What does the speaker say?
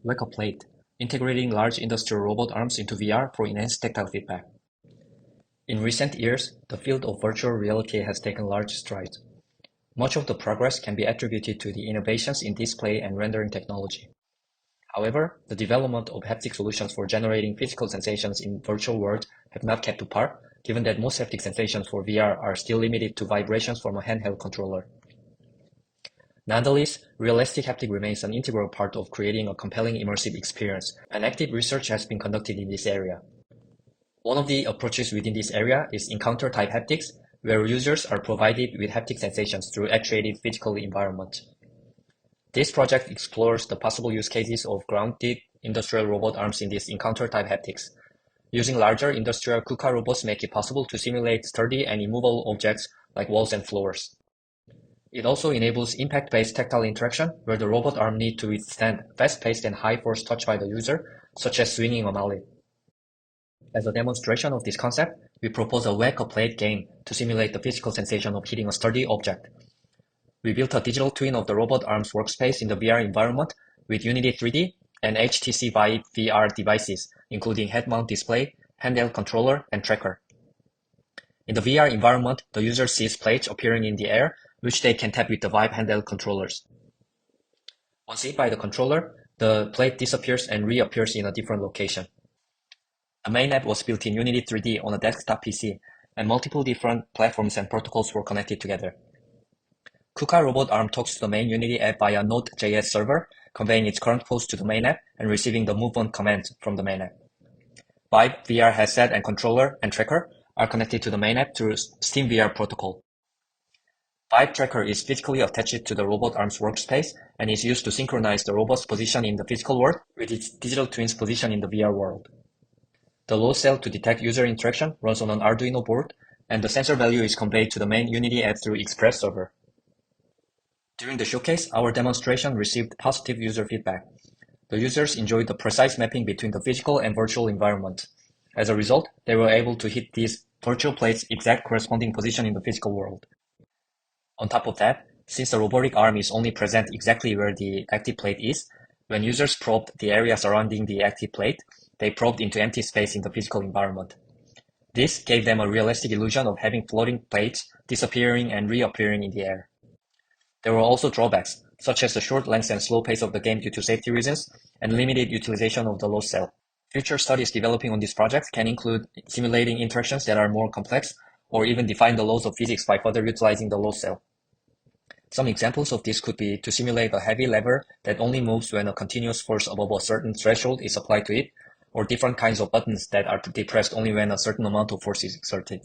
Like a plate, integrating large industrial robot arms into VR for enhanced tactile feedback. In recent years, the field of virtual reality has taken large strides. Much of the progress can be attributed to the innovations in display and rendering technology. However, the development of haptic solutions for generating physical sensations in virtual worlds have not kept to par, given that most haptic sensations for VR are still limited to vibrations from a handheld controller. Nonetheless, realistic haptic remains an integral part of creating a compelling immersive experience, and active research has been conducted in this area. One of the approaches within this area is encounter-type haptics, where users are provided with haptic sensations through actuated physical environment. This project explores the possible use cases of grounded industrial robot arms in these encounter-type haptics. Using larger industrial KUKA robots make it possible to simulate sturdy and immovable objects like walls and floors. It also enables impact-based tactile interaction, where the robot arm needs to withstand fast-paced and high-force touch by the user, such as swinging a mallet. As a demonstration of this concept, we propose a whack-a-plate game to simulate the physical sensation of hitting a sturdy object. We built a digital twin of the robot arm's workspace in the VR environment with Unity 3D and HTC Vive VR devices, including head-mount display, handheld controller, and tracker. In the VR environment, the user sees plates appearing in the air, which they can tap with the Vive handheld controllers. Once hit by the controller, the plate disappears and reappears in a different location. The main app was built in Unity 3D on a desktop PC, and multiple different platforms and protocols were connected together. KUKA robot arm talks to the main Unity app via Node.js server, conveying its current pose to the main app and receiving the movement command from the main app. Vive VR headset and controller and tracker are connected to the main app through SteamVR protocol. Vive tracker is physically attached to the robot arm's workspace and is used to synchronize the robot's position in the physical world with its digital twin's position in the VR world. The load cell to detect user interaction runs on an Arduino board, and the sensor value is conveyed to the main Unity app through Express server. During the showcase, our demonstration received positive user feedback. The users enjoyed the precise mapping between the physical and virtual environment. As a result, they were able to hit these virtual plates' exact corresponding position in the physical world. On top of that, since the robotic arm is only present exactly where the active plate is, when users probed the area surrounding the active plate, they probed into empty space in the physical environment. This gave them a realistic illusion of having floating plates disappearing and reappearing in the air. There were also drawbacks, such as the short length and slow pace of the game due to safety reasons, and limited utilization of the load cell. Future studies developing on this project can include simulating interactions that are more complex, or even define the laws of physics by further utilizing the load cell. Some examples of this could be to simulate a heavy lever that only moves when a continuous force above a certain threshold is applied to it, or different kinds of buttons that are depressed only when a certain amount of force is exerted.